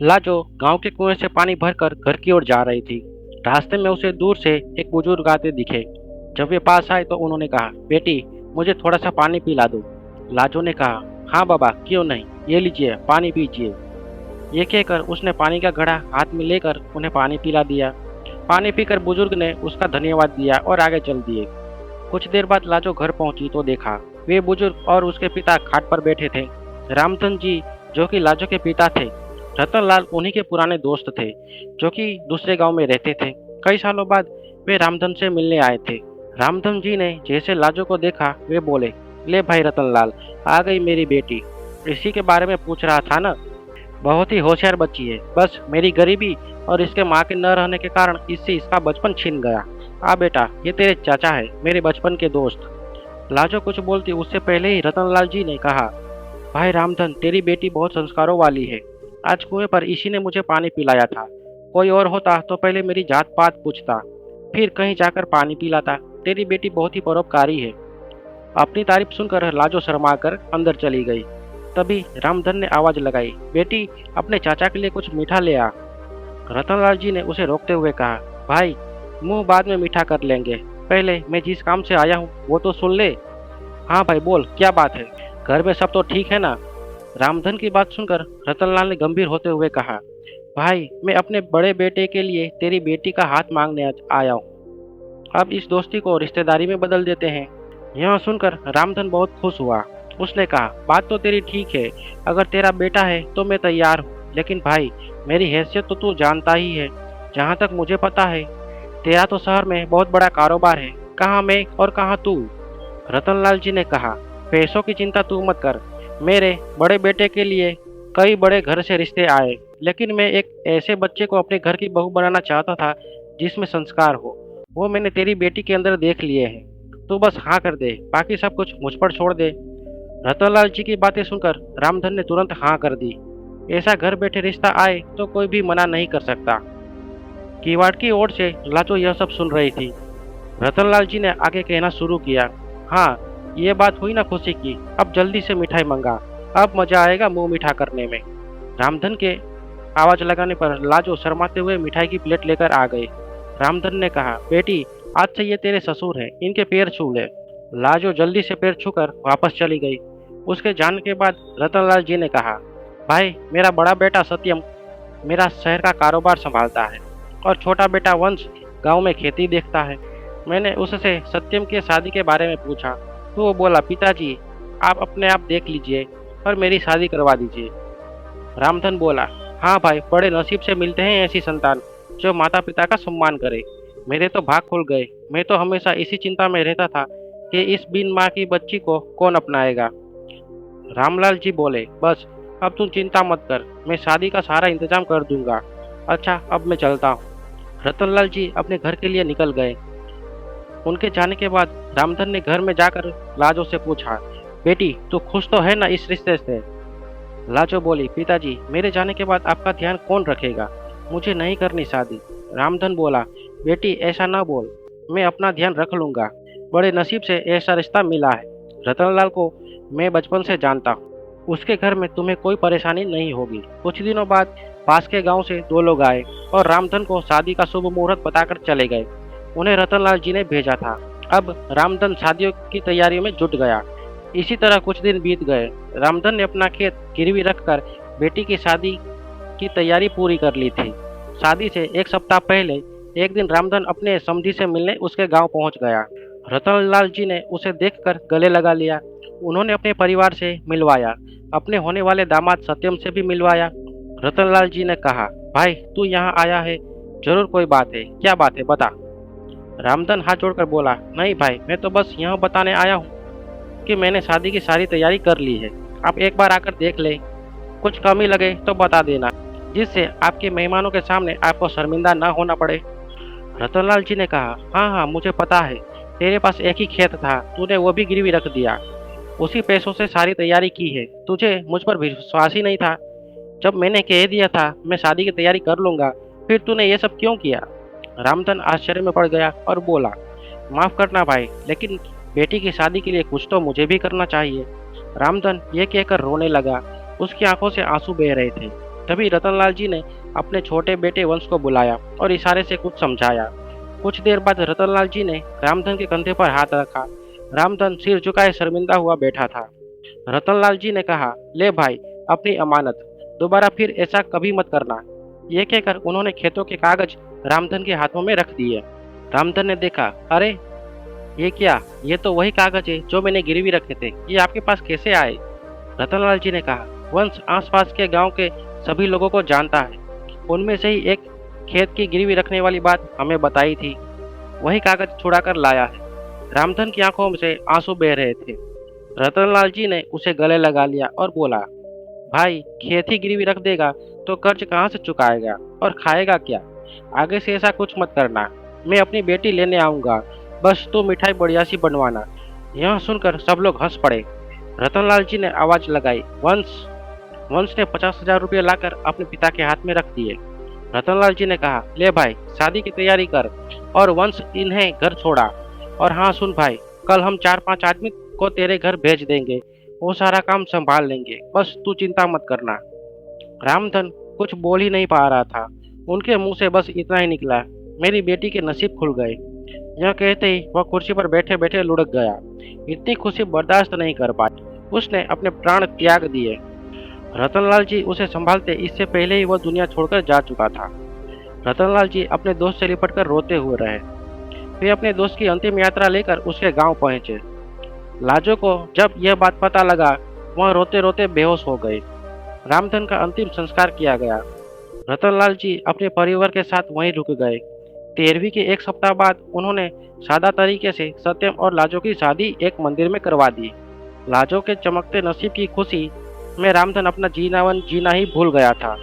लाजो गांव के कुएं से पानी भरकर घर की ओर जा रही थी। रास्ते में उसे दूर से एक बुजुर्ग आते दिखे। जब वे पास आए तो उन्होंने कहा, बेटी, मुझे थोड़ा सा पानी पिला दो। लाजो ने कहा, हाँ बाबा, क्यों नहीं, ये लीजिए, पानी पीजिए। ये कहकर उसने पानी का घड़ा हाथ में लेकर उन्हें पानी पिला दिया। पानी पीकर बुजुर्ग ने उसका धन्यवाद दिया और आगे चल दिए। कुछ देर बाद लाजो घर पहुंची तो देखा वे बुजुर्ग और उसके पिता खाट पर बैठे थे। रामधन जी, जो कि लाजो के पिता थे, रतनलाल उन्हीं के पुराने दोस्त थे, जो कि दूसरे गांव में रहते थे। कई सालों बाद वे रामधन से मिलने आए थे। रामधन जी ने जैसे लाजो को देखा वे बोले, ले भाई रतनलाल, आ गई मेरी बेटी। इसी के बारे में पूछ रहा था ना। बहुत ही होशियार बच्ची है, बस मेरी गरीबी और इसके माँ के न रहने के कारण इससे इसका बचपन छीन गया। आ बेटा, ये तेरे चाचा है, मेरे बचपन के दोस्त। लाजो कुछ बोलती उससे पहले ही रतनलाल जी ने कहा, भाई रामधन, तेरी बेटी बहुत संस्कारों वाली है। आज कुएं पर इसी ने मुझे पानी पिलाया था। कोई और होता तो पहले मेरी जात पात पूछता, फिर कहीं जाकर पानी पिलाता। तेरी बेटी बहुत ही परोपकारी है। अपनी तारीफ सुनकर लाजो शर्मा कर अंदर चली गई। तभी रामधन ने आवाज लगाई, बेटी, अपने चाचा के लिए कुछ मीठा ले आ। रतनलाल जी ने उसे रोकते हुए कहा, भाई, मुंह बाद में मीठा कर लेंगे, पहले मैं जिस काम से आया हूँ वो तो सुन ले। हाँ भाई, बोल, क्या बात है? घर में सब तो ठीक है ना? रामधन की बात सुनकर रतनलाल ने गंभीर होते हुए कहा, भाई, मैं अपने बड़े बेटे के लिए तेरी बेटी का हाथ मांगने आया हूँ। अब इस दोस्ती को रिश्तेदारी में बदल देते हैं। यह सुनकर रामधन बहुत खुश हुआ। उसने कहा, बात तो तेरी ठीक है, अगर तेरा बेटा है तो मैं तैयार हूँ, लेकिन भाई, मेरी हैसियत तो तू जानता ही है। जहाँ तक मुझे पता है, तेरा तो शहर में बहुत बड़ा कारोबार है, कहाँ मैं और कहाँ तू। रतनलाल जी ने कहा, पैसों की चिंता तू मत कर। मेरे बड़े बेटे के लिए कई बड़े घर से रिश्ते आए, लेकिन मैं एक ऐसे बच्चे को अपने घर की बहू बनाना चाहता था जिसमें संस्कार हो। वो मैंने तेरी बेटी के अंदर देख लिए हैं। तू बस हाँ कर दे, बाकी सब कुछ मुझ पर छोड़ दे। रतनलाल जी की बातें सुनकर रामधन ने तुरंत हाँ कर दी। ऐसा घर बैठे रिश्ता आए तो कोई भी मना नहीं कर सकता। किवाड़ की ओर से लाजो यह सब सुन रही थी। रतनलाल जी ने आगे कहना शुरू किया, हाँ, ये बात हुई ना खुशी की, अब जल्दी से मिठाई मंगा, अब मजा आएगा मुंह मीठा करने में। रामधन के आवाज लगाने पर लाजो शर्माते हुए मिठाई की प्लेट लेकर आ गए। रामधन ने कहा, बेटी, आज से ये तेरे ससुर हैं, इनके पैर छू ले। लाजो जल्दी से पैर छूकर वापस चली गई। उसके जाने के बाद रतनलाल जी ने कहा, भाई, मेरा बड़ा बेटा सत्यम मेरा शहर का कारोबार संभालता है और छोटा बेटा वंश गांव में खेती देखता है। मैंने उससे सत्यम के शादी के बारे में पूछा तो वो बोला, पिताजी, आप अपने आप देख लीजिए और मेरी शादी करवा दीजिए। रामधन बोला, हाँ भाई, बड़े नसीब से मिलते हैं ऐसी संतान जो माता पिता का सम्मान करे। मेरे तो भाग खुल गए। मैं तो हमेशा इसी चिंता में रहता था कि इस बिन माँ की बच्ची को कौन अपनाएगा। रामलाल जी बोले, बस अब तुम चिंता मत कर, मैं शादी का सारा इंतजाम कर दूंगा। अच्छा, अब मैं चलता हूँ। रतनलाल जी अपने घर के लिए निकल गए। उनके जाने के बाद रामधन ने घर में जाकर लाजो से पूछा, बेटी, तू खुश तो है ना इस रिश्ते से? लाजो बोली, पिताजी, मेरे जाने के बाद आपका ध्यान कौन रखेगा? मुझे नहीं करनी शादी। रामधन बोला, बेटी, ऐसा ना बोल, मैं अपना ध्यान रख लूंगा। बड़े नसीब से ऐसा रिश्ता मिला है। रतनलाल को मैं बचपन से जानता हूँ, उसके घर में तुम्हें कोई परेशानी नहीं होगी। कुछ दिनों बाद पास के गांव से दो लोग आए और रामधन को शादी का शुभ मुहूर्त बताकर चले गए। उन्हें रतनलाल जी ने भेजा था। अब रामधन शादियों की तैयारियों में जुट गया। इसी तरह कुछ दिन बीत गए। रामधन ने अपना खेत गिरवी रखकर बेटी की शादी की तैयारी पूरी कर ली थी। शादी से एक सप्ताह पहले एक दिन रामधन अपने समधी से मिलने उसके गांव पहुंच गया। रतनलाल जी ने उसे देखकर गले लगा लिया। उन्होंने अपने परिवार से मिलवाया, अपने होने वाले दामाद सत्यम से भी मिलवाया। रतनलाल जी ने कहा, भाई, तू यहाँ आया है, जरूर कोई बात है, क्या बात है, बता। रामधन हाथ जोड़कर बोला, नहीं भाई, मैं तो बस यह बताने आया हूँ कि मैंने शादी की सारी तैयारी कर ली है। आप एक बार आकर देख ले, कुछ कमी लगे तो बता देना, जिससे आपके मेहमानों के सामने आपको शर्मिंदा न होना पड़े। रतनलाल जी ने कहा, हाँ हाँ, मुझे पता है, तेरे पास एक ही खेत था, तूने वो भी गिरवी रख दिया। उसी पैसों से सारी तैयारी की है। तुझे मुझ पर विश्वास ही नहीं था। जब मैंने कह दिया था मैं शादी की तैयारी कर लूंगा, फिर तूने ये सब क्यों किया? रामधन आश्चर्य में पड़ गया और बोला, माफ करना भाई, लेकिन बेटी की शादी के लिए कुछ तो मुझे भी करना चाहिए। रामधन ये कहकर रोने लगा। उसकी आंखों से आंसू बह रहे थे। तभी रतनलाल जी ने अपने छोटे बेटे वंश को बुलाया और इशारे से कुछ समझाया। कुछ देर बाद रतनलाल जी ने रामधन के कंधे पर हाथ रखा। रामधन सिर झुकाए शर्मिंदा हुआ बैठा था। रतनलाल जी ने कहा, ले भाई, अपनी अमानत, दोबारा फिर ऐसा कभी मत करना। ये कहकर उन्होंने खेतों के कागज रामधन के हाथों में रख दिए। रामधन ने देखा, अरे ये क्या, ये तो वही कागज है जो मैंने गिरवी रखे थे, ये आपके पास कैसे आए? रतनलाल जी ने कहा, वंश आसपास के गांव के सभी लोगों को जानता है, उनमें से ही एक खेत की गिरवी रखने वाली बात हमें बताई थी, वही कागज छुड़ा कर लाया है। रामधन की आंखों से आंसू बह रहे थे। रतनलाल जी ने उसे गले लगा लिया और बोला, भाई, खेत ही गिरवी रख देगा तो कर्ज कहाँ से चुकाएगा और खाएगा क्या? आगे से ऐसा कुछ मत करना। मैं अपनी बेटी लेने आऊंगा, बस तू मिठाई बढ़िया सी बनवाना। यह सुनकर सब लोग हंस पड़े। रतनलाल जी ने आवाज लगाई, वंश। वंश ने 50,000 रुपये लाकर अपने पिता के हाथ में रख दिए। रतनलाल जी ने कहा, ले भाई, शादी की तैयारी कर। और वंश इन्हें घर छोड़ा। और हाँ सुन भाई, कल हम 4-5 आदमी को तेरे घर भेज देंगे, वो सारा काम संभाल लेंगे, बस तू चिंता मत करना। रामधन कुछ बोल ही नहीं पा रहा था। उनके मुंह से बस इतना ही निकला, मेरी बेटी के नसीब खुल गए। यह कहते ही वह कुर्सी पर बैठे बैठे लुढ़क गया। इतनी खुशी बर्दाश्त नहीं कर पाई, उसने अपने प्राण त्याग दिए। रतनलाल जी उसे संभालते इससे पहले ही वह दुनिया छोड़कर जा चुका था। रतनलाल जी अपने दोस्त से लिपटकर रोते हुए रहे। वे अपने दोस्त की अंतिम यात्रा लेकर उसके गांव पहुंचे। लाजो को जब यह बात पता लगा, वह रोते रोते बेहोश हो गए। रामधन का अंतिम संस्कार किया गया। रतनलाल जी अपने परिवार के साथ वहीं रुक गए। 13वीं के एक सप्ताह बाद उन्होंने सादा तरीके से सत्यम और लाजो की शादी एक मंदिर में करवा दी। लाजो के चमकते नसीब की खुशी में रामधन अपना जीना ही भूल गया था।